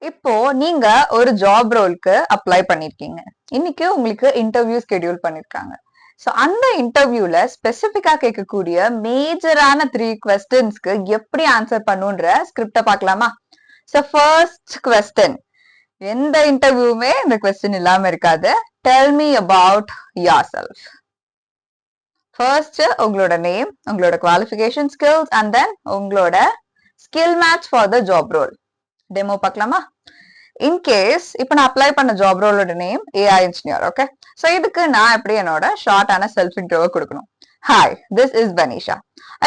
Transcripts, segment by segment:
இப்போ நீங்க ஒரு ஜாப் ரோலுக்கு அப்ளை பண்ணிருக்கீங்க. இன்னைக்கு உங்களுக்கு இன்டர்வியூ ஸ்கெடியூல் பண்ணிருக்காங்க. சோ அந்த இன்டர்வியூல ஸ்பெசிபிக்கா கேட்கக்கூடிய மேஜரான 3 கொஸ்டின்ஸ்க்கு எப்படி ஆன்சர் பண்ணுன்ற ஸ்கிரிப்ட பார்க்கலாமா? சோ ஃபர்ஸ்ட் கொஸ்டின், எந்த இன்டர்வியூமே இந்த கொஸ்டின் இல்லாம இருக்காது. Tell me about yourself. First உங்களோட நேம், உங்களோட குவாலிஃபிகேஷன், ஸ்கில்ஸ் அண்ட் தென் உங்களோட skill match for the job role. Demo பார்க்கலாமா? இன்கேஸ் இப்ப நான் அப்ளை பண்ண ஜாப் ரோலோட name AI engineer. Okay, so இதுக்கு நான் எப்படி என்னோட ஷார்ட்டான செல்ஃப் இன்ட்ரோவை கொடுக்கணும். Hi, this is Banisha.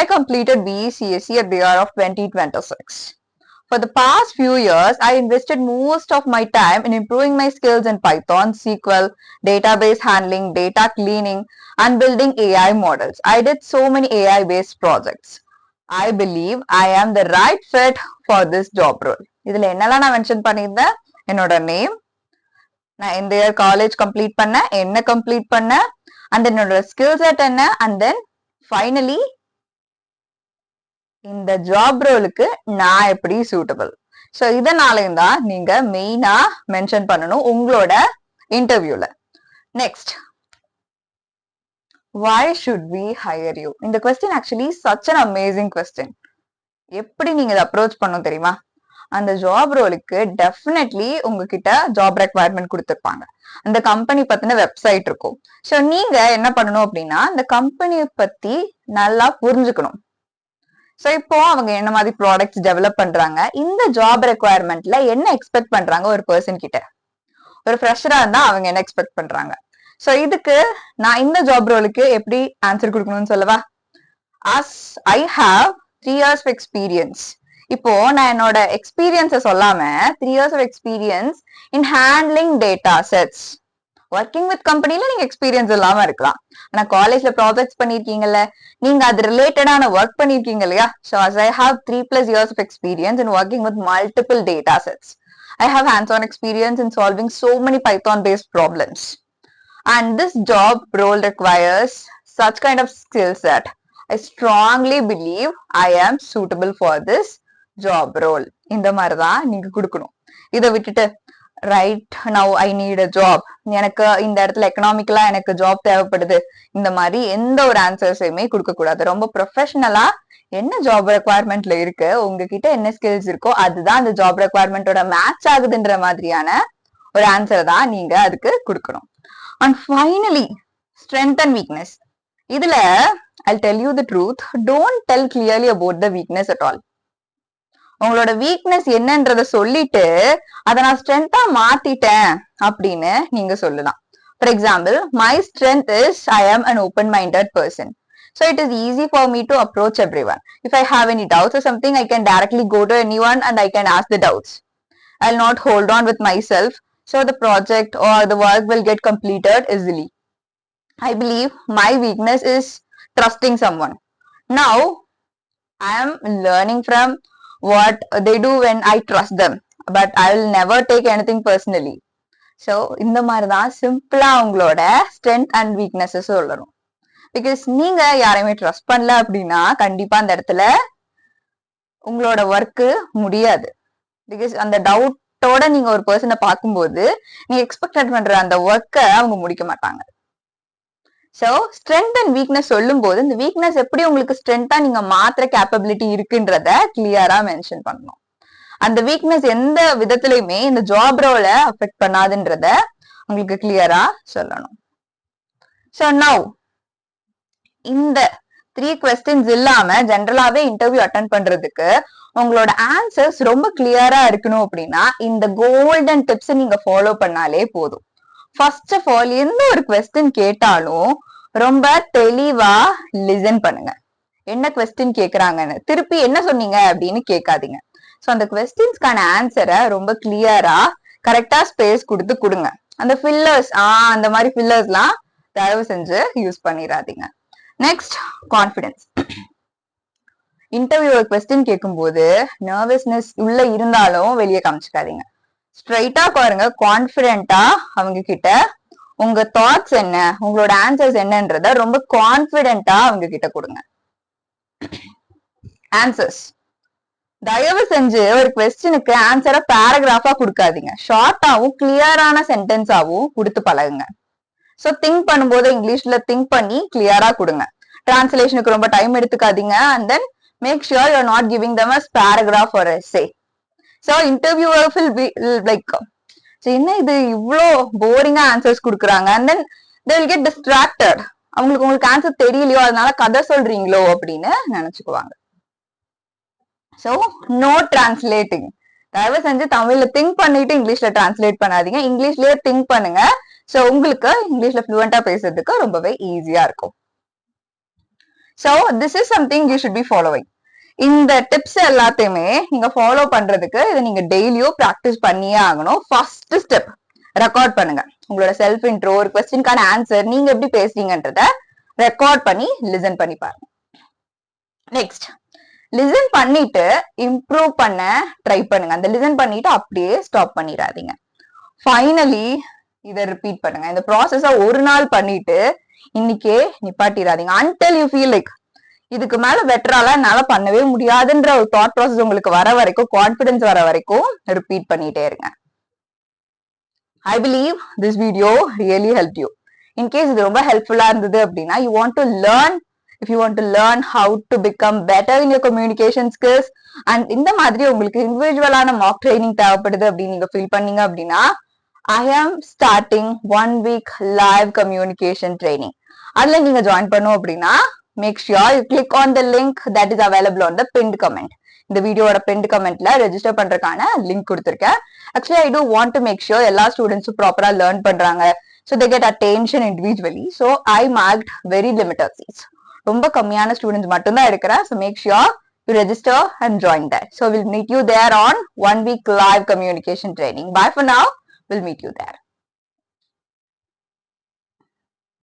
I completed BE CSE at the year of 2026. For the past few years, I invested most of my time in improving my skills in Python, SQL, database handling, data cleaning, and building AI models. I did so many AI-based projects. I believe I am the right fit for this job role. இதுல என்னெல்லாம் நான் mention பண்ணியிருந்தேன்? என்னோட name, நான் எந்த year college complete பண்ணேன், என்ன complete பண்ணேன், அண்ட் என்னோட ஸ்கில் செட் என்ன, அண்ட் தென் ஃபைனலி இந்த ஜாப் ரோலுக்கு நான் எப்படி சூட்டபிள். ஸோ இதனாலையும் தான் நீங்க மெயினா மென்ஷன் பண்ணணும் உங்களோட இன்டர்வியூல. Next, why should we hire you? இந்த question actually such an amazing question. எப்படி நீங்க இதை அப்ரோச் பண்ணணும் தெரியுமா? அந்த ஜாப் ரோலுக்கு டெஃபினெட்லி உங்ககிட்ட ஜாப் ரெக்வயர்மெண்ட் கொடுத்துருப்பாங்க. அந்த கம்பெனி பத்தின வெப்சைட் இருக்கும். ஸோ நீங்க என்ன பண்ணணும் அப்படின்னா அந்த கம்பெனியை பத்தி நல்லா புரிஞ்சுக்கணும். ஸோ இப்போ அவங்க என்ன மாதிரி ப்ராடக்ட்ஸ் டெவலப் பண்றாங்க, இந்த ஜாப் ரெக்வயர்மெண்ட்ல என்ன எக்ஸ்பெக்ட் பண்றாங்க ஒரு பர்சன் கிட்ட, ஒரு ஃப்ரெஷரா இருந்தா அவங்க என்ன எக்ஸ்பெக்ட் பண்றாங்க. ஸோ இதுக்கு நான் இந்த ஜாப் ரோலுக்கு எப்படி ஆன்சர் கொடுக்கணும்னு சொல்லவா? as I have 3 years of experience. இப்போ நான் என்னோட எக்ஸ்பீரியன்ஸை சொல்லாம 3 years of experience in handling data sets. Working with கம்பெனில நீங்க எக்ஸ்பீரியன்ஸ் இல்லாம இருக்கலாம், ஆனா காலேஜ்ல ப்ராஜெக்ட்ஸ் பண்ணிருக்கீங்கல்ல, நீங்க அது ரிலேட்டடான ஒர்க் பண்ணிருக்கீங்க இல்லையா? So as I have 3+ years of experience in working with multiple data sets. I have hands-on experience in solving so many Python-based problems. And this job role requires such kind of skill set. I strongly believe I am suitable for this job role. இந்த மாதிரிதான் நீங்க கொடுக்கணும். இதை விட்டுட்டு right now I need a job, எனக்கு இந்த இடத்துல எக்கனாமிக்கலா எனக்கு ஜாப் தேவைப்படுது, இந்த மாதிரி எந்த ஒரு ஆன்சர்ஸையுமே கொடுக்க கூடாது. ரொம்ப ப்ரொஃபஷனலா என்ன ஜாப் ரெக்வயர்மெண்ட்ல இருக்கு, உங்ககிட்ட என்ன ஸ்கில்ஸ் இருக்கோ அதுதான் அந்த ஜாப் ரெக்வயர்மெண்டோட மேட்ச் ஆகுதுன்ற மாதிரியான ஒரு ஆன்சர் தான் நீங்க அதுக்கு கொடுக்கணும். And finally, strength and weakness. இதுல I'll tell you the truth, don't tell clearly about the weakness at all. உங்களோட வீக்னஸ் என்னன்றத சொல்லிட்டு அதை நான் ஸ்ட்ரென்த்தா மாத்திட்டேன் அப்படின்னு நீங்க சொல்லலாம். For example, my strength is I ஆம் an open-minded person. So it is easy for me to approach everyone. If I have any doubts or something, I can directly go to anyone and I can ask the doubts. I'll not hold on with myself, so the project or the work will get completed easily. I believe my weakness is trusting someone. Now, I am learning from what they do when I trust them, but I will never take anything personally. So இந்த மாதிரிதான் சிம்பிளா உங்களோட strength and weaknesses சொல்லணும். Because நீங்க யாரையுமே trust பண்ணல அப்படின்னா கண்டிப்பா அந்த இடத்துல உங்களோட ஒர்க்கு முடியாது. பிகாஸ் அந்த டவுட்டோட நீங்க ஒரு பர்சனை பார்க்கும்போது நீங்க எக்ஸ்பெக்ட் பண்ற அந்த ஒர்க்கை அவங்க முடிக்க மாட்டாங்க. சோ ஸ்ட்ரென்த் அண்ட் வீக்னஸ் சொல்லும் போது இந்த வீக்னஸ் எப்படி உங்களுக்கு ஸ்ட்ரென்த்தா நீங்க மாத்திர கேப்பபிலிட்டி இருக்குன்றத கிளியரா மென்ஷன் பண்ணணும். அந்த வீக்னஸ் எந்த விதத்திலயுமே இந்த ஜாப் ரோல அஃபெக்ட் பண்ணாதுன்றத உங்களுக்கு கிளியரா சொல்லணும். சோ நவ் இந்த 3 கொஸ்டின்ஸ் இல்லாம ஜென்ரலாவே இன்டர்வியூ அட்டென்ட் பண்றதுக்கு உங்களோட ஆன்சர்ஸ் ரொம்ப கிளியரா இருக்கணும் அப்படின்னா இந்த கோல்டன் டிப்ஸ் நீங்க ஃபாலோ பண்ணாலே போதும். ஃபர்ஸ்ட் ஆஃப் ஆல், எந்த ஒரு கொஸ்டின் கேட்டாலும் ரொம்ப தெளிவா லிசன் பண்ணுங்க. என்ன கொஸ்டின் கேக்குறாங்கன்னு திருப்பி என்ன சொன்னீங்க அப்படின்னு கேட்காதீங்க. சோ அந்த கொஸ்டின்ஸ்க்கான ஆன்சரை ரொம்ப கிளியரா கரெக்டா ஸ்பேஸ் கொடுத்து கொடுங்க. அந்த ஃபில்லர்ஸ் அந்த மாதிரி ஃபில்லர்ஸ்லாம் தயவு செஞ்சு யூஸ் பண்ணிடாதீங்க. Next, confidence. இன்டர்வியூ கொஸ்டின் கேட்கும்போது நர்வஸ்னஸ் உள்ள இருந்தாலும் வெளியே காமிச்சுக்காதீங்க. ஸ்ட்ரைட்டா பாருங்க, கான்பிடென்ட்டா அவங்க கிட்ட உங்க தாட்ஸ் என்ன, உங்களோட ஆன்சர்ஸ் என்னன்றத ரொம்ப கான்பிடென்ட்டா அவங்க கிட்ட கொடுங்க. ஆன்சர்ஸ் தயவு செஞ்சு ஒரு கொஸ்டினுக்கு ஆன்சரை பேராகிராஃபா கொடுக்காதீங்க. ஷார்ட்டாவும் கிளியரான சென்டென்ஸாவும் கொடுத்து பழகுங்க. சோ திங்க் பண்ணும்போது இங்கிலீஷ்ல திங்க் பண்ணி கிளியரா கொடுங்க. டிரான்ஸ்லேஷனுக்கு ரொம்ப டைம் எடுத்துக்காதீங்க. And then make sure you are not giving them as paragraph or essay. So interviewer will be like, என்ன இது இவ்ளோ போரிங்கா ஆன்சர்ஸ் கொடுக்குறாங்க, and then they will get distracted. உங்களுக்கு ஆன்சர் தெரியலையோ அதனால கதை சொல்றீங்களோ அப்படின்னு நினைச்சுக்குவாங்க. So no translating. தயவு செஞ்சு தமிழ்ல திங்க் பண்ணிட்டு இங்கிலீஷ்ல டிரான்ஸ்லேட் பண்ணாதீங்க. இங்கிலீஷ்லயே திங்க் பண்ணுங்க. சோ உங்களுக்கு இங்கிலீஷ்ல ஃப்ளூவெண்டா பேசுறதுக்கு ரொம்பவே ஈஸியா இருக்கும். So this is something you should be following. இந்த டிப்ஸ் எல்லாத்தையுமே நீங்க ஃபாலோ பண்றதுக்கு இதை நீங்க டெய்லியும் பிராக்டிஸ் பண்ணியே ஆகணும். ஃபர்ஸ்ட் ஸ்டெப், ரெக்கார்ட் பண்ணுங்க. உங்களோட செல்ஃப் இன்ட்ரோ, ஒரு கொஸ்டினுக்கான ஆன்சர், நீங்க எப்படி பேசுறீங்கன்றத ரெக்கார்ட் பண்ணி லிசன் பண்ணி பாருங்க. நெக்ஸ்ட், லிசன் பண்ணிட்டு இம்ப்ரூவ் பண்ண ட்ரை பண்ணுங்க. அந்த லிசன் பண்ணிட்டு அப்படியே ஸ்டாப் பண்ணிடாதீங்க. ஃபைனலி இதை ரிப்பீட் பண்ணுங்க. இந்த ப்ராசஸ ஒரு நாள் பண்ணிட்டு இன்னைக்கே நிப்பாட்டிடாதீங்க. until you feel like இதுக்கு மேல பெட்டரால என்னால பண்ணவே முடியாதுன்ற ஒரு தாட் ப்ராசஸ் உங்களுக்கு வர வரைக்கும், கான்பிடன்ஸ் வர வரைக்கும் ரிப்பீட் பண்ணிட்டே இருங்க. I believe this video really help you. In case இது ரொம்ப ஹெல்ப்ஃபுல்லா இருந்தது அப்படின்னா, you want to learn, if you want to learn how to become better in your communication skills, and இந்த மாதிரி உங்களுக்கு இண்டிவிஜுவலான மாக் ட்ரைனிங் தேவைப்படுது அப்படின்னு நீங்க ஃபீல் பண்ணீங்க அப்படின்னா, I am starting 1 week live communication training. அதுல நீங்க ஜாயின் பண்ணும் அப்படின்னா, make sure you click on the link that is available on the pinned comment. இந்த வீடியோட pinned commentல ரெஜிஸ்டர் பண்றதுக்கான லிங்க் கொடுத்திருக்கேன். Actually, I do want to make sure எல்லா ஸ்டூடெண்ட்ஸும் ப்ராப்பரா லேர்ன் பண்றாங்க. So they get attention individually. So I marked very limited seats. ரொம்ப கம்மியான ஸ்டூடெண்ட்ஸ் மட்டும்தான் இருக்கிறேன். So make sure you register and join that. So we'll meet you there on 1 week live communication training. Bye for now. We'll meet you there.